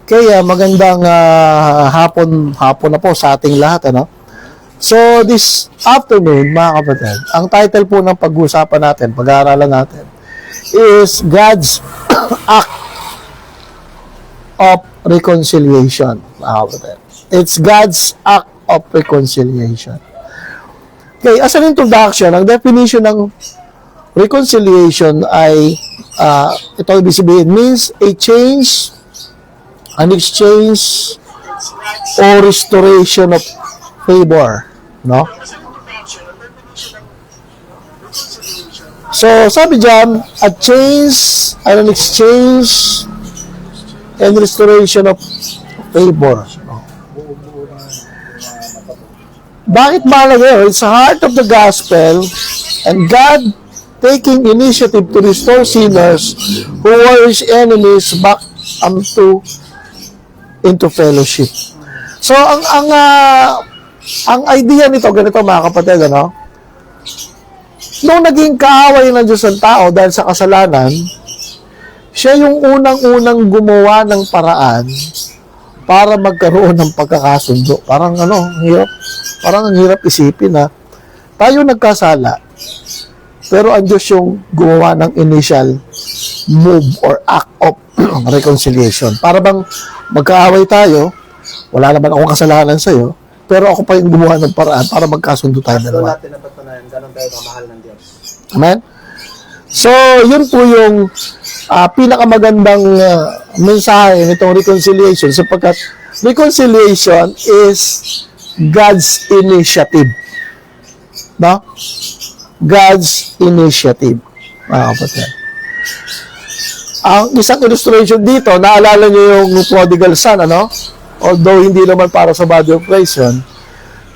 Kaya magandang hapon na po sa ating lahat, ano? So, this afternoon, mga kapatid, ang title po ng pag-uusapan natin, pag-aaralan natin, is God's Act of Reconciliation, mga kapatid. It's God's Act of Reconciliation. Okay, as an introduction, ang definition ng reconciliation ay, ito ibig sabihin, means a change, an exchange, or restoration of favor, no? So, sabi dyan, a change, an exchange, and restoration of favor. No? Bakit mahalaga yun? It's the heart of the gospel, and God taking initiative to restore sinners who were His enemies back into fellowship. So, ang idea nito, ganito mga kapatid, ano? Nung naging kaaway ng Diyos ang tao dahil sa kasalanan, siya yung unang-unang gumawa ng paraan para magkaroon ng pagkakasundo. Parang ang hirap isipin, ha? Tayo nagkasala, pero ang Diyos yung gumawa ng initial move or act of reconciliation. Para bang magkaaway tayo, wala naman akong kasalanan sa'yo, pero ako pa yung gumawa ng paraan para magkasundo tayo dalawa. Natin na patunayan, ganun tayo kamahal ng Diyos. Amen? So, yun po yung pinakamagandang mensahe nitong reconciliation, sapagkat reconciliation is God's initiative. No? God's initiative. Kapatid. Ang isang illustration dito, naalala niyo yung prodigal son, ano? Although hindi naman para sa body of Christ yun.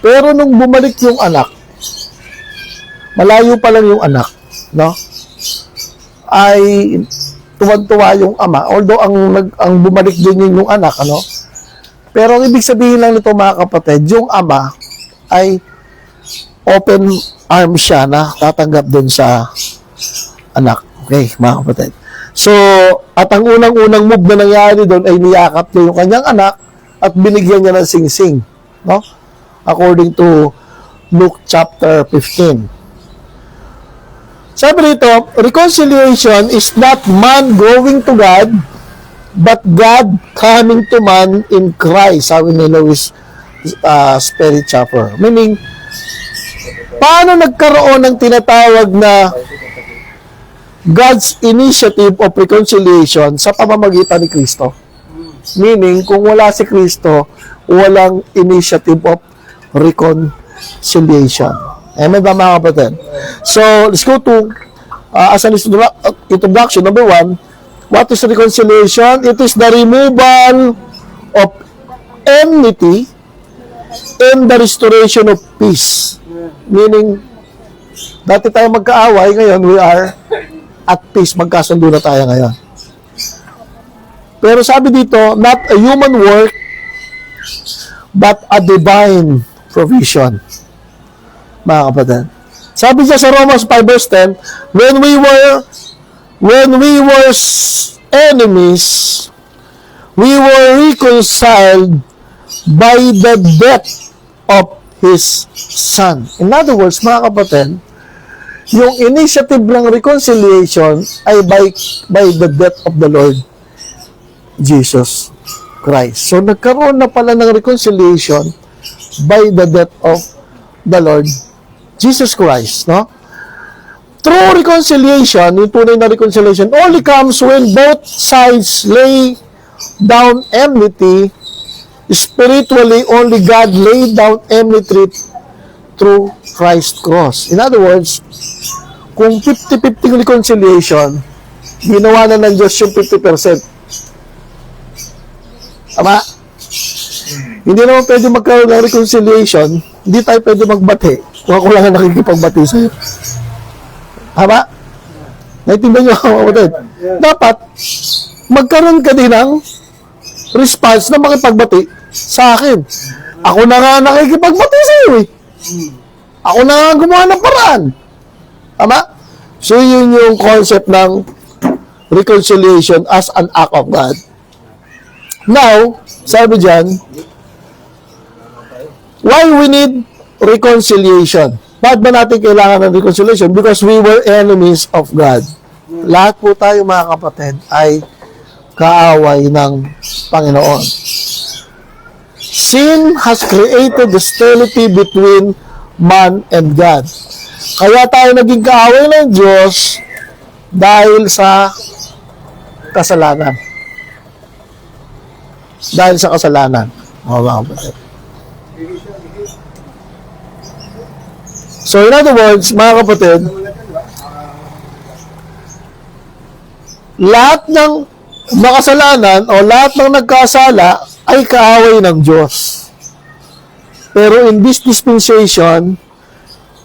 Pero nung bumalik yung anak, malayo pa lang yung anak, no? Ay tuwag-tuwa yung ama. Although ang bumalik din yung anak, ano? Pero ang ibig sabihin lang nito mga kapatid, yung ama ay open arm siya na tatanggap dun sa anak. Okay, mga kapatid. So, at ang unang-unang move na nangyari doon ay niyakap niya yung kanyang anak at binigyan niya ng sing-sing. No? According to Luke chapter 15. Sabi rito, reconciliation is not man going to God, but God coming to man in Christ. Sabi ni Louis Sperry Chafer. Meaning, paano nagkaroon ng tinatawag na God's initiative of reconciliation sa pamamagitan ni Kristo? Meaning, kung wala si Kristo, walang initiative of reconciliation. Amen ba mga kapatid? So, let's go to, as an introduction, number one, what is reconciliation? It is the removal of enmity and the restoration of peace. Meaning, dati tayo magkaaway, ngayon we are at peace, magkasundo na tayo ngayon. Pero sabi dito, not a human work, but a divine provision. Mga kapatid. Sabi siya sa Romans 5 verse 10, when we were enemies, we were reconciled by the death of His Son. In other words, mga kapatid, yung initiative ng reconciliation ay by the death of the Lord Jesus Christ. So, nagkaroon na pala ng reconciliation by the death of the Lord Jesus Christ, no? True reconciliation, yung tunay na reconciliation, only comes when both sides lay down enmity. Spiritually, only God laid down enmity through Christ's cross. In other words, kung 50-50 reconciliation, ginawa na ng Diyos yung 50%. Tama? Hindi naman pwede magkaroon ng reconciliation, hindi tayo pwede magbati kung ako lang ang nakikipagbati sa'yo. Tama? Naintindihan niyo ako, kapatid? Dapat, magkaroon ka din ng response na makipagbati sa akin. Ako na nga nakikipagbati sa'yo eh. Ako na nga gumawa ng paraan. Tama? So, yun yung concept ng reconciliation as an act of God. Now, sabi dyan, why we need reconciliation? Bakit ba natin kailangan ng reconciliation? Because we were enemies of God. Lahat po tayo, mga kapatid, ay kaaway ng Panginoon. Sin has created hostility between man and God. Kaya tayo naging kaaway ng Diyos dahil sa kasalanan. Dahil sa kasalanan. Mga kapatid. So, in other words, mga kapatid, lahat ng makasalanan o lahat ng nagkasala ay kaaway ng Diyos. Pero in this dispensation,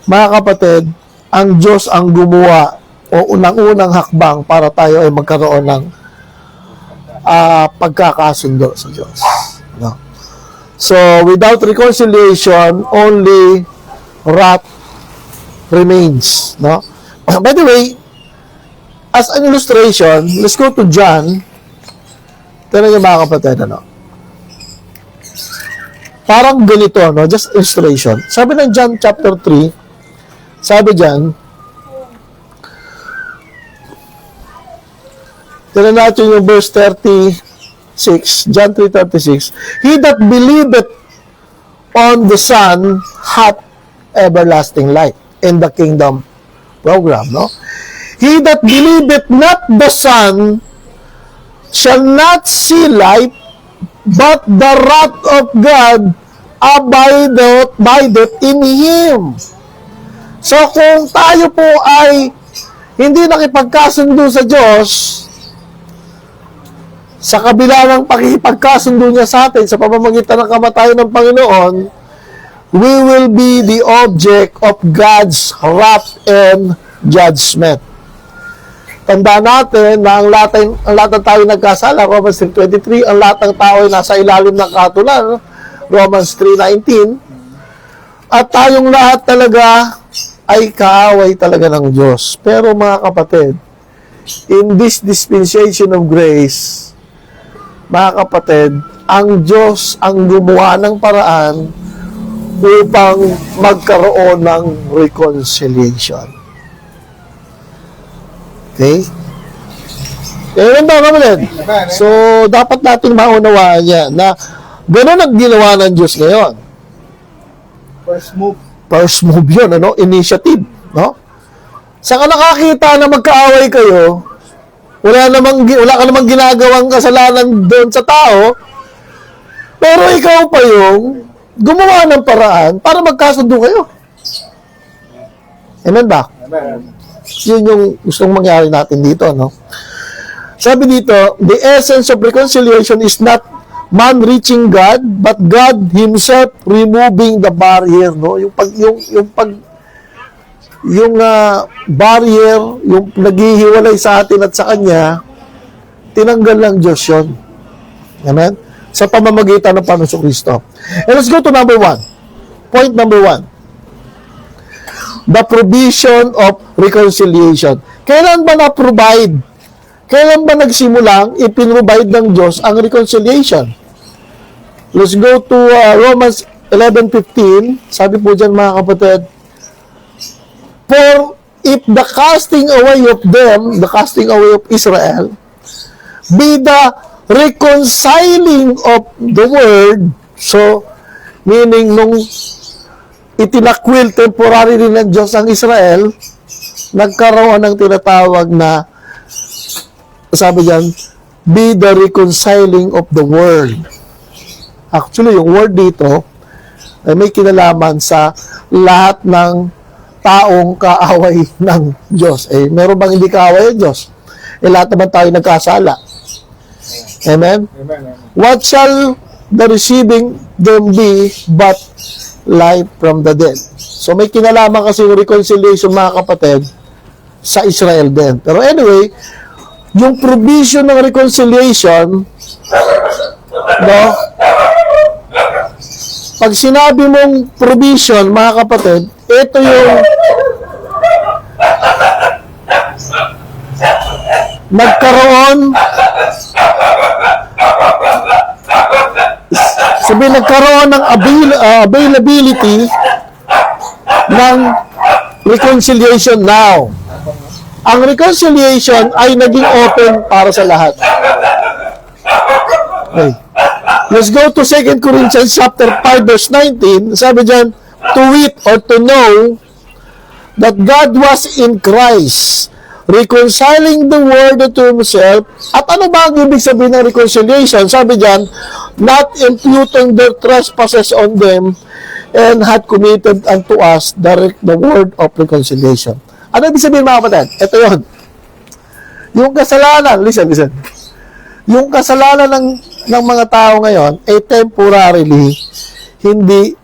mga kapatid, ang Diyos ang gumawa o unang-unang hakbang para tayo ay magkaroon ng pagkakasundo sa Diyos. No? So, without reconciliation, only wrath remains. No? By the way, as an illustration, let's go to John. Tignan niyo, mga kapatid, ano? Parang ganito, no? Just illustration. Sabi ng John chapter 3, sabi dyan, tignan natin yung verse 36, John 3:36. He that believeth on the Son hath everlasting life. In the kingdom program, no? He that believeth not the Son shall not see life, but the wrath of God abideth in him. So, kung tayo po ay hindi nakipagkasundo sa Diyos, sa kabila ng pakipagkasundo niya sa atin sa pamamagitan ng kamatayan ng Panginoon, we will be the object of God's wrath and judgment. Tandaan natin na ang lahat ng tayo nagkasala, Romans 3:23, ang lahat ng tao ay nasa ilalim ng katulan, Romans 3:19, at tayong lahat talaga ay kaaway talaga ng Diyos. Pero mga kapatid, in this dispensation of grace, mga kapatid, ang Diyos ang gumawa ng paraan upang magkaroon ng reconciliation. Okay? Kaya ba, kapatid? So, dapat natin maunawaan yan na gano'n ang ginawa ng Diyos ngayon. First move yun, ano? Initiative, no? Saka nakakita na magkaaway kayo, wala ka namang ginagawang kasalanan doon sa tao, pero ikaw pa yung gumawa ng paraan para magkasundo kayo. Amen ba? Amen. Yun yung gustong mangyari natin dito, no? Sabi dito, the essence of reconciliation is not man reaching God, but God Himself removing the barrier, no? Yung barrier, yung naghihiwalay sa atin at sa Kanya, tinanggal ng Diyos yun. Amen? Sa pamamagitan ng Panginoong Kristo. And let's go to number 1. Point number 1. The provision of reconciliation. Kailan ba na-provide? Kailan ba nagsimulang ipinrovide ng Diyos ang reconciliation? Let's go to Romans 11:15. Sabi po dyan, mga kapatid, for if the casting away of them, the casting away of Israel, be the reconciling of the world, so, meaning nung itinakwil temporary rin ng Diyos ang Israel, nagkaroon ng tinatawag na, sabi dyan, be the reconciling of the world. Actually, yung word dito ay may kinalaman sa lahat ng taong kaaway ng Diyos. Eh, meron bang hindi kaaway ng Diyos? Eh, lahat naman tayo nagkasala. Amen? Amen. What shall the receiving them be but life from the dead? So, may kinalaman kasi yung reconciliation, mga kapatid, sa Israel din. Pero anyway, yung provision ng reconciliation, no? Pag sinabi mong provision, mga kapatid, ito yung nagkaroon sabi nagkaroon ng availability ng reconciliation now. Ang reconciliation ay naging open para sa lahat. Okay. Let's go to 2 Corinthians chapter 5 verse 19. Sabi dyan, to wit or to know that God was in Christ, reconciling the world to himself. At ano ba ang ibig sabihin ng reconciliation? Sabi dyan, not imputing their trespasses on them, and had committed unto us the word of reconciliation. Ano ibig sabihin, mga kapatid? Ito yun. Yung kasalanan, listen. Yung kasalanan ng mga tao ngayon ay temporarily hindi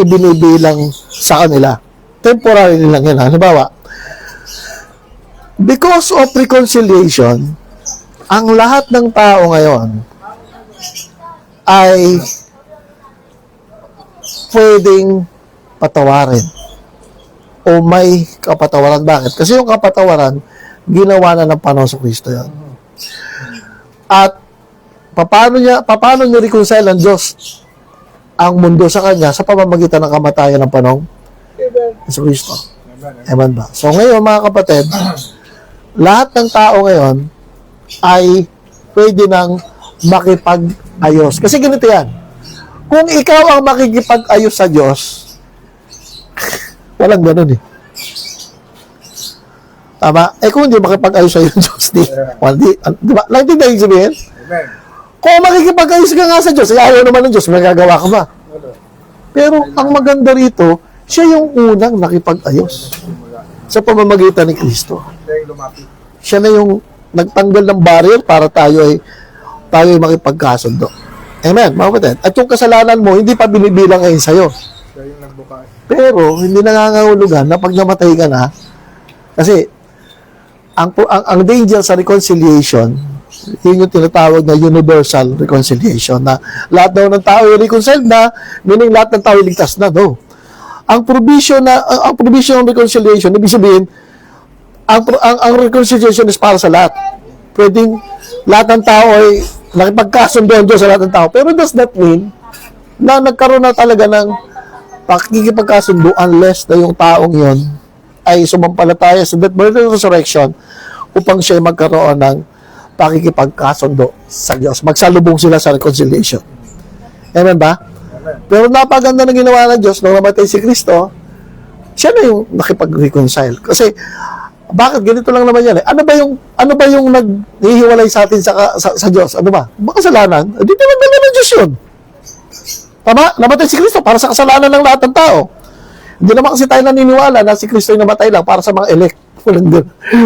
ibinibilang sa kanila. Temporarily lang yan. Halimbawa, because of reconciliation, ang lahat ng tao ngayon ay pwedeng patawarin o may kapatawaran. Bakit? Kasi yung kapatawaran, ginawa na ng Panginoon sa Kristo yan. At paano niya reconcile ang Diyos ang mundo sa Kanya sa pamamagitan ng kamatayan ng Panginoon sa Kristo. Amen ba? So ngayon, mga kapatid, lahat ng tao ngayon ay pwede nang makipag-ayos. Kasi ganito yan. Kung ikaw ang makikipag-ayos sa Diyos, walang ganun eh. Tama? Kung hindi makipag-ayos sa Diyos, di ba? Lang din dahil sabihin? Kung makikipag-ayos ka nga sa Diyos, ayaw naman ng Diyos, magagawa ka ba? Pero ang maganda rito, siya yung unang nakipag-ayos sa pamamagitan ni Kristo. Siya na yung nagtanggal ng barrier para tayo ay makipagkasundo. Amen, mga kapatid. At yung kasalanan mo, hindi pa binibilang ngayon sa'yo. Pero, hindi nangangahulugan na pag namatay ka na, kasi, ang danger sa reconciliation, yun yung tinatawag na universal reconciliation, na lahat daw ng tao ay reconciled na, meaning lahat ng tao ay ligtas na, no? Ang provision ng reconciliation, ibig sabihin, ang reconciliation is para sa lahat. Pwedeng lahat ng tao ay nakipagkasundo ang Diyos sa lahat ng tao. Pero does that mean na nagkaroon na talaga ng pakikipagkasundo unless na yung taong yon ay sumampalataya sa death, burial, and resurrection upang siya ay magkaroon ng pakikipagkasundo sa Diyos. Magsalubong sila sa reconciliation. Amen ba? Pero napaganda na ginawa ng Diyos nung namatay si Kristo, siya na yung nakipag-reconcile. Kasi bakit ganito lang naman yan eh? Ano ba yung naghihiwalay sa atin sa Diyos? Ano ba? Kasalanan? Di pinagdala ng Diyos yun. Tama? Namatay si Kristo para sa kasalanan ng lahat ng tao. Hindi naman kasi tayo naniniwala na si Kristo ay namatay lang para sa mga elect.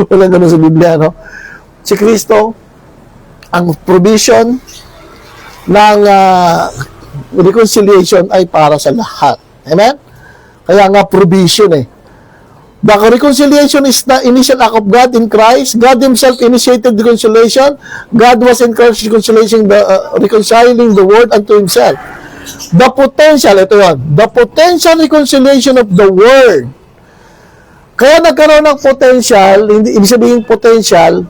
Walang ganun sa Biblia, no? Si Kristo, ang provision ng reconciliation ay para sa lahat. Amen? Kaya nga provision eh. The reconciliation is the initial act of God in Christ. God Himself initiated the reconciliation. God was in Christ reconciling the world unto Himself. The potential, ito yun, the potential reconciliation of the world. Kaya nagkaroon ng potential, hindi ibig sabihin potential,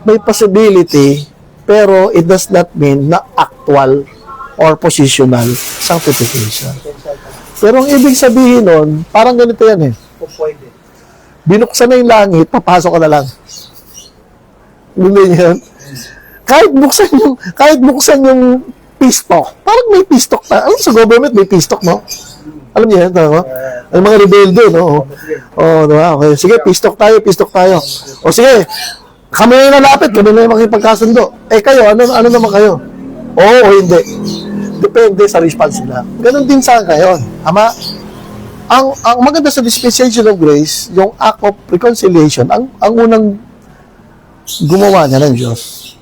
may possibility, pero it does not mean na actual or positional sanctification. Pero ang ibig sabihin nun, parang ganito yan eh. Binuksan na yung langit, papasok ka na lang. Hindi yan. Kahit buksan yung pistok, parang may pistok na. Alam sa government, may pistok, no? Alam niyo yan, no? Ang mga rebelde, no? Diba? Okay. Sige, pistok tayo. O sige, kami na yung nalapit, kami na yung makipagkasundo. Kayo, ano naman kayo? Oo o hindi. Depende sa response nila. Ganon din sa ngayon. Ama, ang maganda sa dispensation of grace, yung act of reconciliation, ang unang gumawa niya ng Diyos.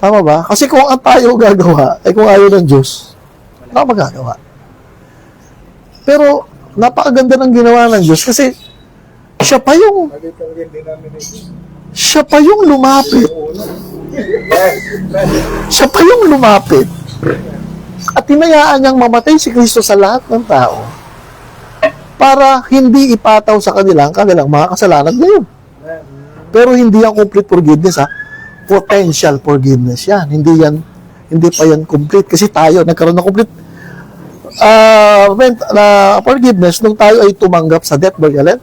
Tama ba? Kasi kung ang tayo gagawa, kung ayaw ng Diyos, wala magagawa. Pero, napakaganda ng ginawa ng Diyos kasi siya pa yung lumapit. Siya pa yung lumapit. At tinayaan niyang mamatay si Kristo sa lahat ng tao para hindi ipataw sa kanilang mga kasalanan ngayon. Pero hindi ang complete forgiveness, ha? potential forgiveness yan. Hindi pa yan complete. Kasi tayo, nagkaroon ng complete forgiveness nung tayo ay tumanggap sa death, burial, and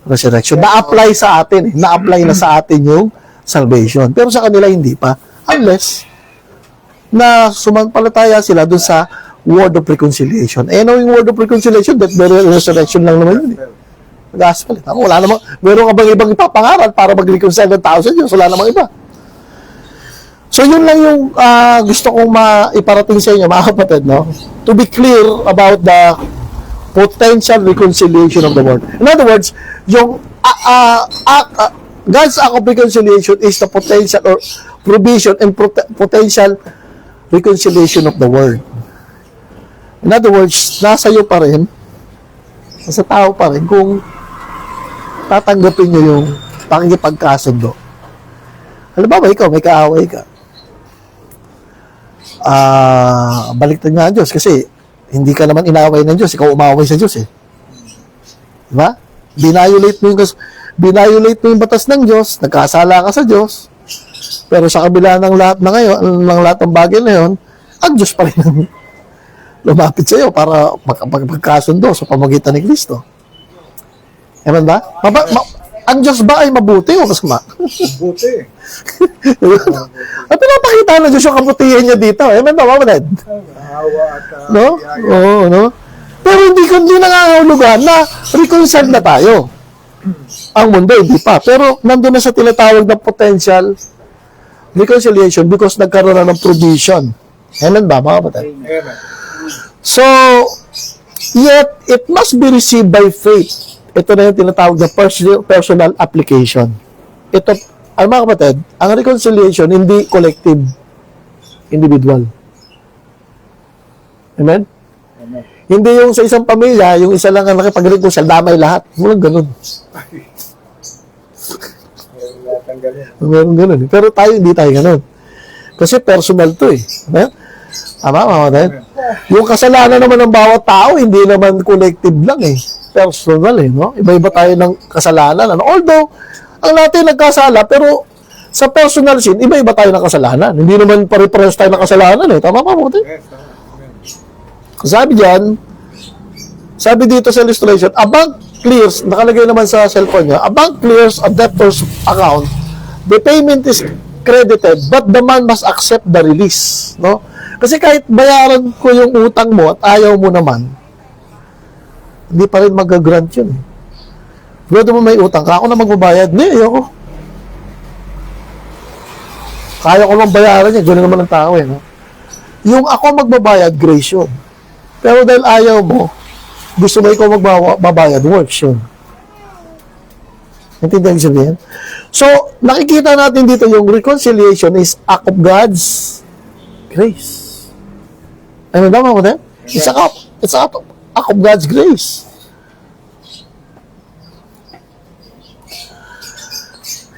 resurrection. Na-apply sa atin. Na-apply na sa atin yung salvation. Pero sa kanila, hindi pa. Unless, na sumampalataya sila dun sa word of reconciliation. Eh, no, yung word of reconciliation, death, burial, and resurrection lang naman yun. Gospel. Wala namang, meron ka bang ibang ipapangaral para mag-reconcile ng tao sa Diyos? Wala namang iba. So, yun lang yung gusto kong maiparating sa inyo, mga kapatid, no? To be clear about the potential reconciliation of the world. In other words, yung God's act of reconciliation is the potential or provision and potential reconciliation of the world. In other words, nasa iyo pa rin, nasa tao pa rin, kung tatanggapin nyo yung pakikipagkasundo. Halimbawa, ikaw, may kaaway ka. Baliktad nga ang Diyos kasi hindi ka naman inaaway ng Diyos, ikaw umaway sa Diyos eh. Diba? Binayolate mo yung batas ng Diyos, nagkasala ka sa Diyos, pero sa kabila ng lahat ng bagay na yun, ang Diyos pa rin ang lumapit sa iyo para magkasundo sa pamagitan ni Kristo. Eman ba? Ang Diyos ba ay mabuti o masama? Buti. At pinapakita ng Diyos yung kabutihan niya dito. Eman ba, Mamaned? Hawa at No? Oo, no? Pero hindi nangangahulugan na reconcile na tayo. Ang mundo, hindi pa. Pero nandun na sa tinatawag na potential reconciliation because nagkaroon na ng provision. Amen ba, mga kapatid? Amen. So, yet, it must be received by faith. Ito na yung tinatawag na personal application. Ito, mga kapatid, ang reconciliation, hindi collective, individual. Amen? Amen. Hindi yung sa isang pamilya, yung isa lang ang nakipag-reconcile, damay lahat. Walang ganun. Meron ganun. Pero tayo, hindi tayo ganun. Kasi personal to eh. Amen? Tama, mga kapatid? Yung kasalanan naman ng bawat tao, hindi naman collective lang eh. Personal eh, no? Iba-iba tayo ng kasalanan. Ano? Although, ang natin nagkasala, pero sa personal sin, iba-iba tayo ng kasalanan. Hindi naman pare-pares tayo ng kasalanan eh. Tama pa, buti? Sabi diyan, sabi dito sa illustration, a bank clears, nakalagay naman sa cellphone niya, a bank clears a debtor's account, the payment is credited, but the man must accept the release. No? Kasi kahit bayaran ko yung utang mo at ayaw mo naman, hindi pa rin mag-grant yun. Brother mo may utang ka, ako na magbabayad. Hindi, ayoko. Kaya ko lang bayaran niya, gano'n naman ang tao eh. No? Yung ako magbabayad, grace yun. Pero dahil ayaw mo, gusto mo ikaw magbabayad, works yun. Naintindihan niyo sabihin? So, nakikita natin dito yung reconciliation is act of God's grace. Ano naman ko din? It's act of God's grace.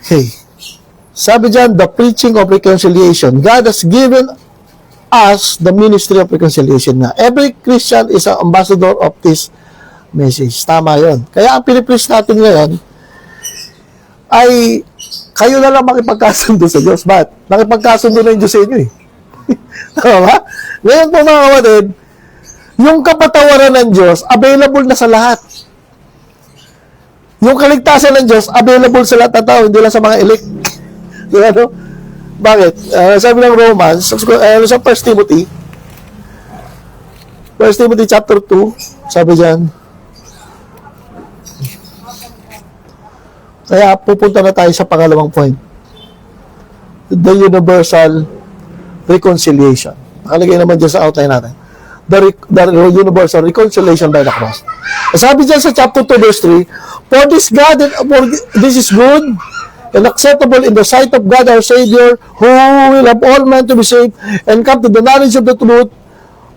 Okay. Sabi dyan, the preaching of reconciliation. God has given us the ministry of reconciliation na. Every Christian is an ambassador of this message. Tama yun. Kaya ang pinipreach natin ngayon ay kayo na lang makipagkasundo sa Diyos. Ba't? Nakipagkasundo na yung Diyos sa inyo eh. Tama ba? Ngayon po mga kapatid, yung kapatawaran ng Diyos, available na sa lahat. Yung kaligtasan ng Diyos, available sa lahat ng tao, hindi lang sa mga elect. Diba, no? Bakit? Sabi ng Romans, sa 1 Timothy, 1 Timothy chapter 2, sabi dyan, kaya pupunta na tayo sa pangalawang point. The universal reconciliation. Nakalagay naman dyan sa outline natin. The universal reconciliation by the cross. Sabi dyan sa chapter 2 verse 3, for this is good and acceptable in the sight of God our Savior, who will have all men to be saved and come to the knowledge of the truth.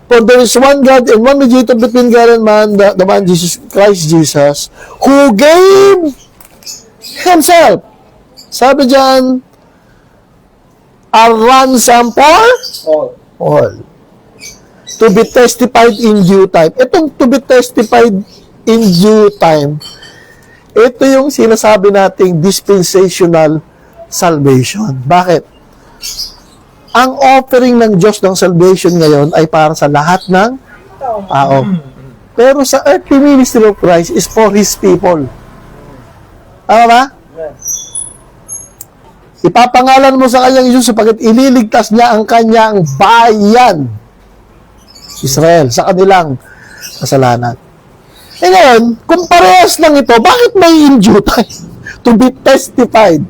For there is one God and one mediator between God and man, the man Christ Jesus, who gave Himself. Sabi dyan, a ransom for all. To be testified in due time. Itong to be testified in due time, ito yung sinasabi nating dispensational salvation. Bakit? ang offering ng Diyos ng salvation ngayon ay para sa lahat ng tao. Pero sa earthly ministry of Christ is for His people. Tama ba? Ipapangalan mo sa kanyang Diyos sapagkat ililigtas niya ang kanyang bayan, Israel, sa kanilang kasalanan. E ngayon, kung parehas lang ito, bakit may in due time? To be testified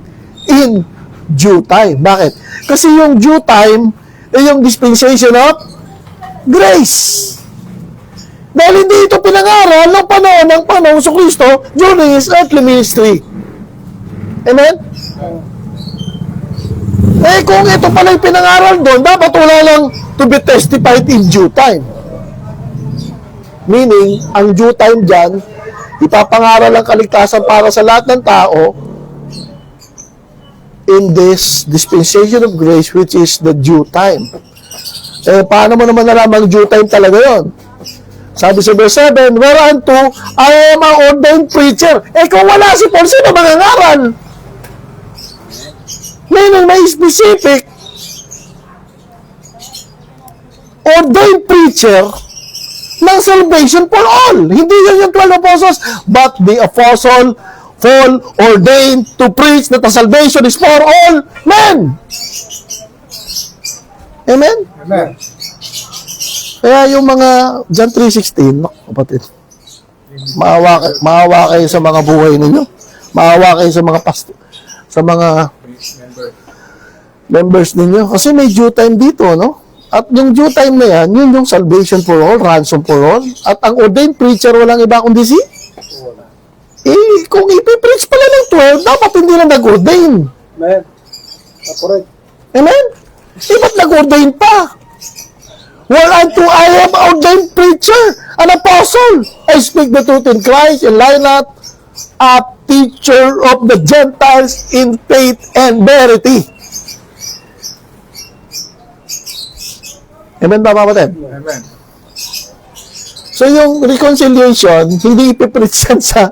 in due time. Bakit? Kasi yung due time ay yung dispensation of grace. Dahil hindi ito pinangaral ng panahon ng Panginoong Kristo during His earthly ministry. Amen? Eh kung ito pala yung pinangaral doon, dapat wala lang to be testified in due time. Meaning, ang due time dyan, ipapangaral ang kaligtasan para sa lahat ng tao in this dispensation of grace which is the due time. Eh, paano mo naman nalaman due time talaga yon? Sabi sa verse 7, whereunto I am an ordained preacher. Eh, kung wala si Paul, sino mangangaral? Meaning, may specific ordained preacher ng salvation for all. Hindi yun yung 12 apostles, but the apostle Paul ordained to preach that the salvation is for all men. Amen? Amen. Kaya yung mga John 3:16, kapatid, maawa kayo sa mga buhay ninyo. Maawa kayo sa mga sa mga members ninyo. Kasi may due time dito, no? At yung due time na yan, yun yung salvation for all, ransom for all. At ang ordained preacher, walang iba kundi si? Eh, kung ipipreach pala ng 12, dapat hindi na nag-ordain. Amen. Correct. Amen? Eh, ba't nag-ordain pa? Whereunto I am ordained preacher, an apostle. I speak the truth in Christ, and lie not, a teacher of the Gentiles in faith and verity. Amen ba, kapatid? Amen. So, yung reconciliation, hindi ipipreach yan sa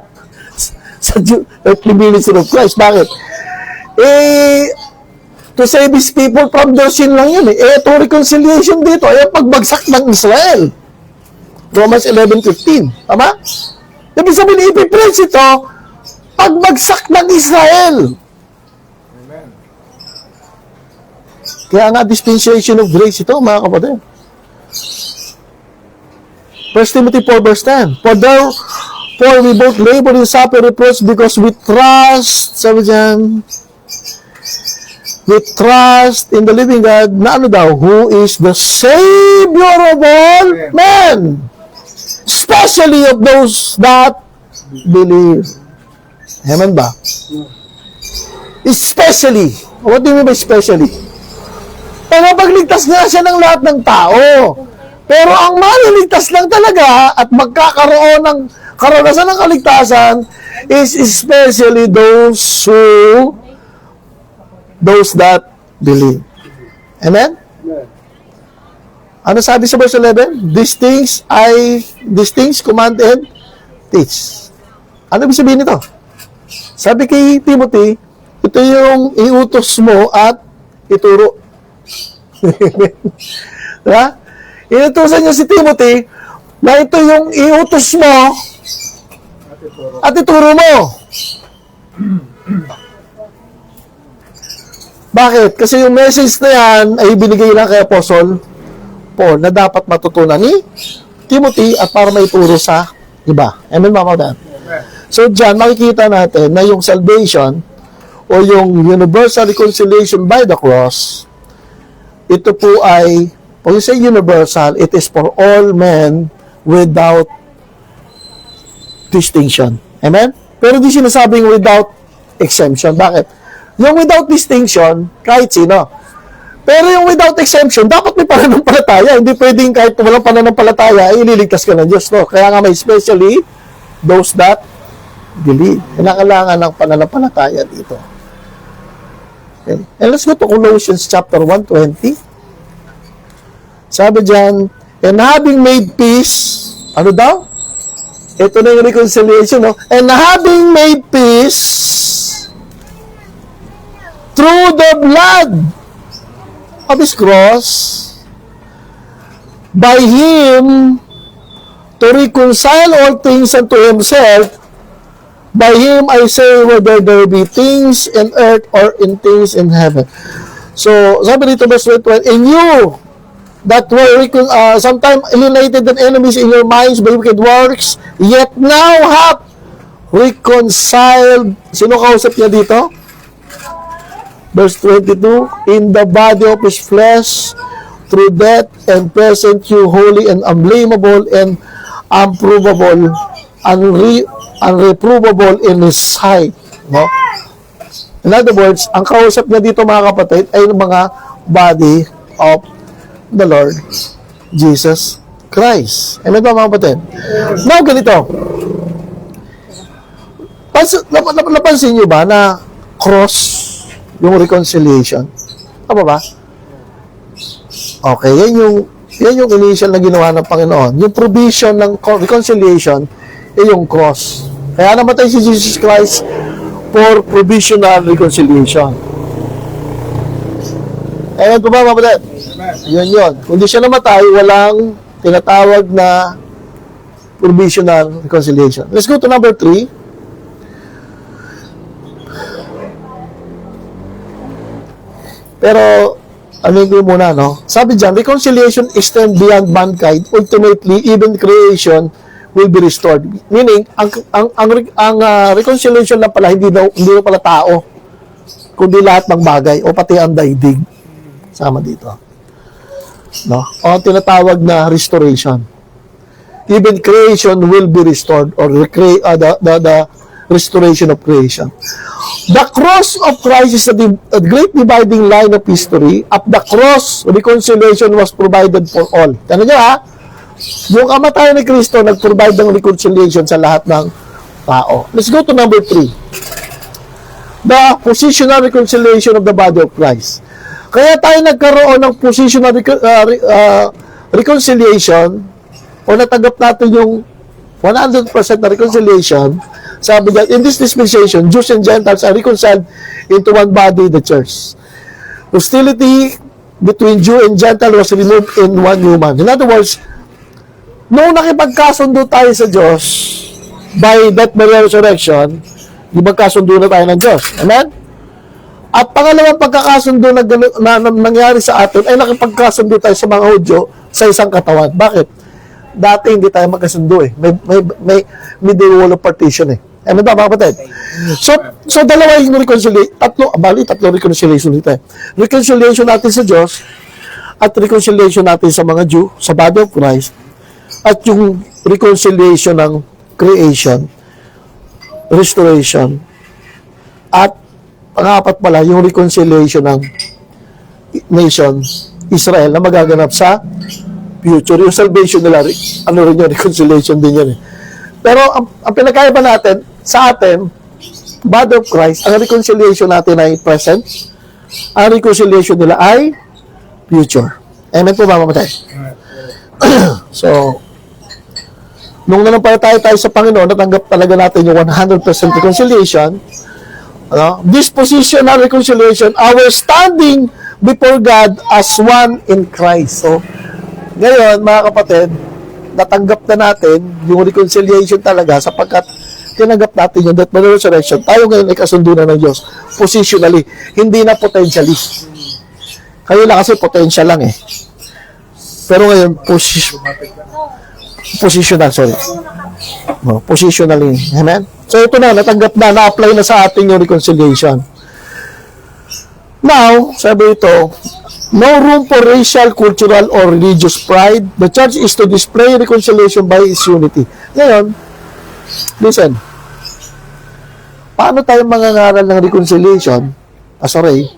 earthly ministry of Christ. Bakit? Eh, to save His people from their sin lang yun eh. Eh, ito reconciliation dito ay pagbagsak ng Israel. Romans 11:15. Tama? Ibig sabihin, ipipreach ito, pagbagsak ng Israel. Amen. Kaya nga, dispensation of grace ito, mga kapatid. 1 Timothy 4:10. For we both labor in suffer reproach because we trust, sabi dyan, we trust in the living God, na ano daw, who is the Savior of all men, especially of those that believe. Amen ba? Especially. What do you mean by especially? Kaya pagligtas nga siya ng lahat ng tao. Pero ang maliligtas lang talaga at magkakaroon ng karanasan ng kaligtasan is especially those that believe. Amen? Amen. Ano sabi sa verse 11? These things command and teach. Ano ibig sabihin nito? Sabi kay Timothy, ito yung iutos mo at ituro. Diba? Inutusan niya si Timothy na ito yung iutos mo at ituro mo. Bakit? Kasi yung message na yan ay binigay lang kay Apostle Paul na dapat matutunan ni Timothy at para maituro sa iba. Amen, mga kapatid? So, dyan, makikita natin na yung salvation o yung universal reconciliation by the cross, ito po ay, pag you say universal, it is for all men without distinction. Amen? Pero di sinasabing without exemption. Bakit? Yung without distinction, kahit sino. Pero yung without exemption, dapat may pananampalataya. Hindi pwedeng kahit walang pananampalataya, ay ililigtas ka ng Diyos. No? Kaya nga may especially those that believe. Kailangan ng pananampalataya dito. Okay. And let's go to Colossians chapter 1:20. Sabi dyan, and having made peace, ano daw? Ito na yung reconciliation, no? And having made peace through the blood of His cross, by Him, to reconcile all things unto Himself. By Him, I say, whether there be things in earth or in things in heaven. So, sabi dito, verse 21, in you, that were sometimes alienated and enemies in your minds by wicked works, yet now hath reconciled. Sino kausap niya dito? Verse 22, in the body of His flesh, through death, and present you holy and unblameable and unprovable, unreprovable in His sight. No? In other words, ang kausap niya dito mga kapatid ay yung mga body of the Lord Jesus Christ. Amen ba mga kapatid? Now, ganito. Napansin niyo ba na cross yung reconciliation? Tama ba? Okay, yan yung initial na ginawa ng Panginoon. Yung provision ng reconciliation ay yung cross. Kaya namatay si Jesus Christ for provisional reconciliation. Ayan po ba, mga kapatid? Yun. Kung di siya namatay, walang tinatawag na provisional reconciliation. Let's go to number 3. Pero, amin ko muna, no? Sabi dyan, reconciliation extends beyond mankind. Ultimately, even creation will be restored. Meaning, ang reconciliation lang pala, hindi na pala tao, kundi lahat ng bagay, o pati ang daigdig. Sama dito. No? O ang tinatawag na restoration. Even creation will be restored, or the restoration of creation. The cross of Christ is a great dividing line of history. At the cross, reconciliation was provided for all. Ano nyo ha? Yung kamatayan ni Kristo nag-provide ng reconciliation sa lahat ng tao. Let's go to number 3. The positional reconciliation of the body of Christ. Kaya tayo nagkaroon ng positional reconciliation o natanggap natin yung 100% na reconciliation. Sabi nga, in this dispensation, Jews and Gentiles are reconciled into one body, the church. Hostility between Jew and Gentile was removed in one human. In other words, noong nakipagkasundo tayo sa Diyos, by death, burial, resurrection, magkasundo na tayo ng Diyos. Amen? At pangalawang pagkakasundo na nangyari sa atin, ay nakipagkasundo tayo sa mga Hudyo sa isang katawan. Bakit? Dati hindi tayo magkasundo eh. May wall of partition eh. Amen ba mga kapatid? So dalawa yung reconciliation, tatlo reconciliation dito eh. Reconciliation natin sa Diyos, at reconciliation natin sa mga Jew, sa body of Christ, at yung reconciliation ng creation, restoration, at pangapat pala, yung reconciliation ng nation, Israel, na magaganap sa future. Yung salvation nila, ano rin yung reconciliation din yan eh. Pero ang pinakaiba natin, sa atin, body of Christ, ang reconciliation natin ay present, ang reconciliation nila ay future. Amen po ba, mamatay? So, nung nanampalataya tayo sa Panginoon, natanggap talaga natin yung 100% reconciliation. This positional reconciliation, our standing before God as one in Christ. So, ngayon, mga kapatid, natanggap na natin yung reconciliation talaga sapagkat tinanggap natin yung death, burial, resurrection. Tayo ngayon ay kasundo na ng Diyos. Positionally, hindi na potentially. Kayo lang kasi potential lang eh. Pero ngayon, positional, sorry. Positionally. Amen? So ito na, natanggap na, na-apply na sa ating yung reconciliation. Now, sabi ito, no room for racial, cultural, or religious pride. The church is to display reconciliation by its unity. Ngayon, listen, paano tayo mangangaral ng reconciliation, Ray,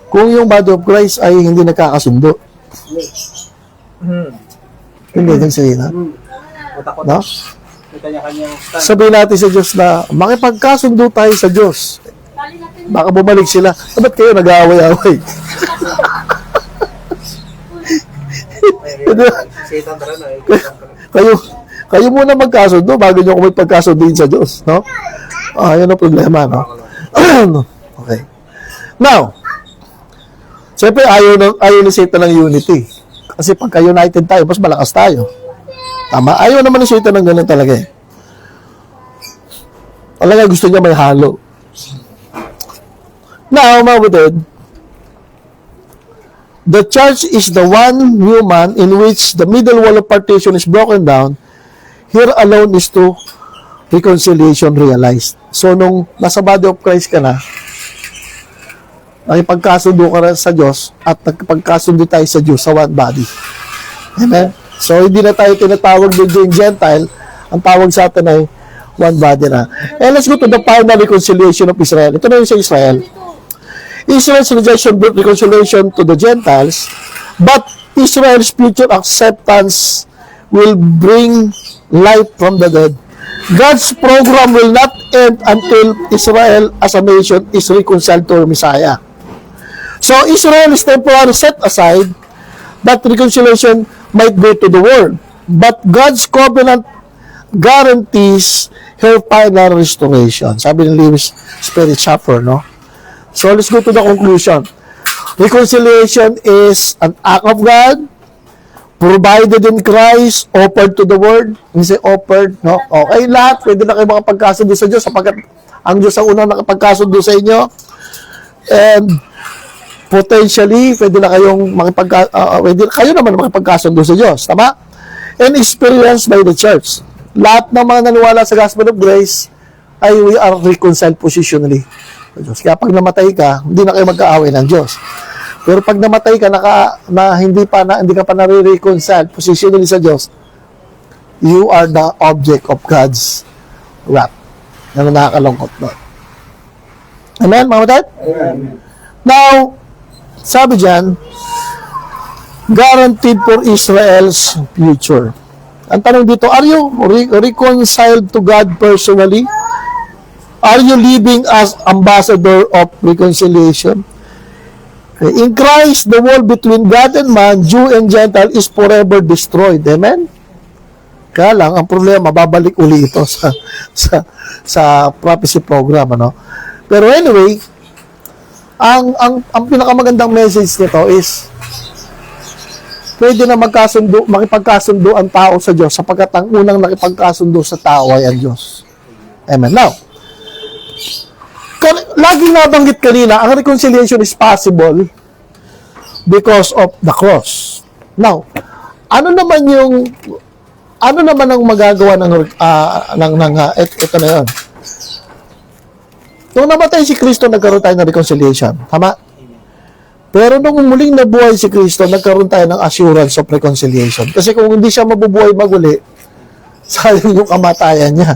kung yung body of Christ ay hindi nagkakasundo? Hindi din sa'yo na. No? Sabihin natin sa Diyos na makipagkasundo tayo sa Diyos. Baka bumalik sila. Ba't kayo nag-aaway-aaway? kayo muna magkasundo bago nyo kung magpagkasundin sa Diyos. No? Yun ang problema. No? Okay. Now, Siyempre, ayaw ni Satan ng unity. Kasi pagka united tayo, mas malakas tayo. Tama? Ayaw naman ni Satan ng ganun talaga eh. Talaga gusto niya may halo. Now, mga kapatid, the church is the one human in which the middle wall of partition is broken down. Here alone is to reconciliation realized. So, nung nasa body of Christ ka na, nakipagkasundo ka na sa Diyos at nakipagkasundo tayo sa Diyos sa one body. Amen? So, hindi na tayo tinatawag yung Gentile. Ang tawag sa atin ay one body na. And let's go to the final reconciliation of Israel. Ito na yung sa Israel. Israel's rejection brought reconciliation to the Gentiles, but Israel's future acceptance will bring life from the dead. God's program will not end until Israel as a nation is reconciled to her Messiah. So Israel is temporarily set aside that reconciliation might go to the world, but God's covenant guarantees her final restoration. Sabi ni Lewis Sperry Chafer, no? So let's go to the conclusion. Reconciliation is an act of God, provided in Christ, offered to the world. Hindi say offered, no? Okay, lahat. Pwede na kayo makapagkasundo sa Diyos sapagkat ang Diyos ang unang nakapagkasundo sa inyo. And potentially, pwede na kayong kayo naman makipagkasundo sa Diyos. Tama? And experienced by the church. Lahat ng mga naniwala sa Gospel of Grace ay we are reconciled positionally. Diyos. Kaya pag namatay ka, hindi na kayo magkaaway ng Diyos. Pero pag namatay ka, hindi ka pa nare-reconcile positionally sa Diyos, you are the object of God's wrath. Yan ang nakakalungkot doon. Amen, mga kapatid? Now, sabi dyan, guaranteed for Israel's future. Ang tanong dito, are you reconciled to God personally? Are you living as ambassador of reconciliation? In Christ, the wall between God and man, Jew and Gentile, is forever destroyed. Amen? Kaya lang, ang problema, babalik uli ito sa prophecy program. Ano? Pero anyway, ang pinakamagandang message nito is, pwede na makipagkasundo ang tao sa Diyos sapagkat ang unang nakipagkasundo sa tao ay ang Diyos. Amen. Now, laging nabanggit kanina, ang reconciliation is possible because of the cross. Now, ano naman ang magagawa ito na yun. Nung namatay si Kristo, nagkaroon tayo ng reconciliation. Tama? Pero nung muling nabuhay si Kristo, nagkaroon tayo ng assurance of reconciliation. Kasi kung hindi siya mabubuhay maguli, sayang yung kamatayan niya.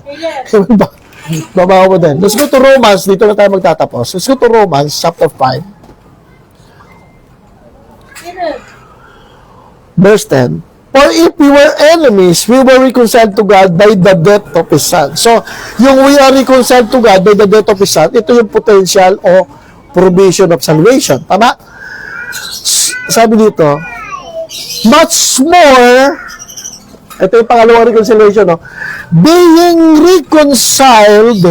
Babawa mo din. Let's go to Romans. Dito na tayo magtatapos. Let's go to Romans chapter 5. Verse 10. For if we were enemies, we were reconciled to God by the death of His Son. So, yung we are reconciled to God by the death of His Son, ito yung potential o provision of salvation. Tama? Sabi dito, much more, ito yung pangalawang reconciliation, no? Being reconciled,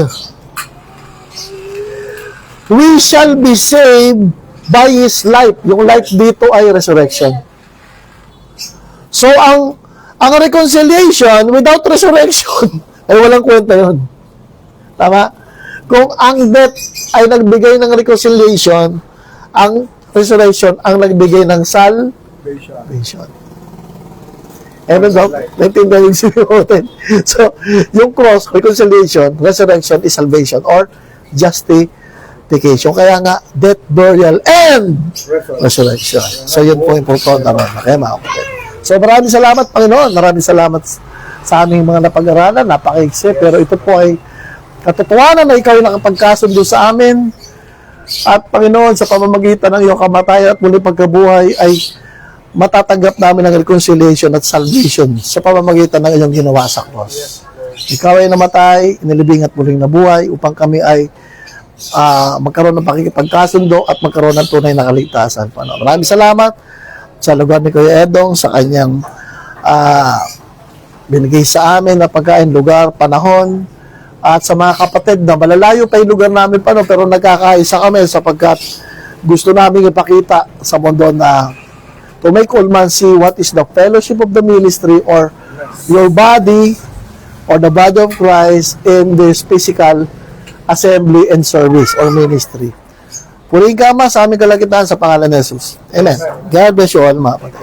we shall be saved by His life. Yung life dito ay resurrection. So, ang reconciliation without resurrection, ay walang kwenta yun. Tama? Kung ang death ay nagbigay ng reconciliation, ang resurrection ang nagbigay ng salvation. Amen daw? Naintindihan yung sinuotin. So, yung cross, reconciliation, resurrection is salvation or justification. Kaya nga, death, burial, and resurrection. So, yun po yung importante naman. Okay, mga kapatid. So, maraming salamat, Panginoon. Maraming salamat sa aming mga napag-aralan. Napaka-ikse. Pero ito po ay katotohanan na ikaw ay nakapagkasundo sa amin. At, Panginoon, sa pamamagitan ng iyong kamatayan at muli pagkabuhay ay matatanggap namin ang reconciliation at salvation sa pamamagitan ng iyong ginawa sa cross. Ikaw ay namatay, inilibing at muling nabuhay upang kami ay magkaroon ng pakikipagkasundo at magkaroon ng tunay na kaligtasan. Maraming salamat sa lugar ni Kuya Edong, sa kanyang binigay sa amin na pagkain, lugar, panahon, at sa mga kapatid na malalayo pa yung lugar namin pero nagkakaisa kami sapagkat gusto namin ipakita sa mundo na to make all man see what is the fellowship of the ministry or your body or the body of Christ in this physical assembly and service or ministry. Purihin ka, Ama, sa aming kalakitaan sa pangalan ni Jesus. Amen. God bless you all, mga kapatid.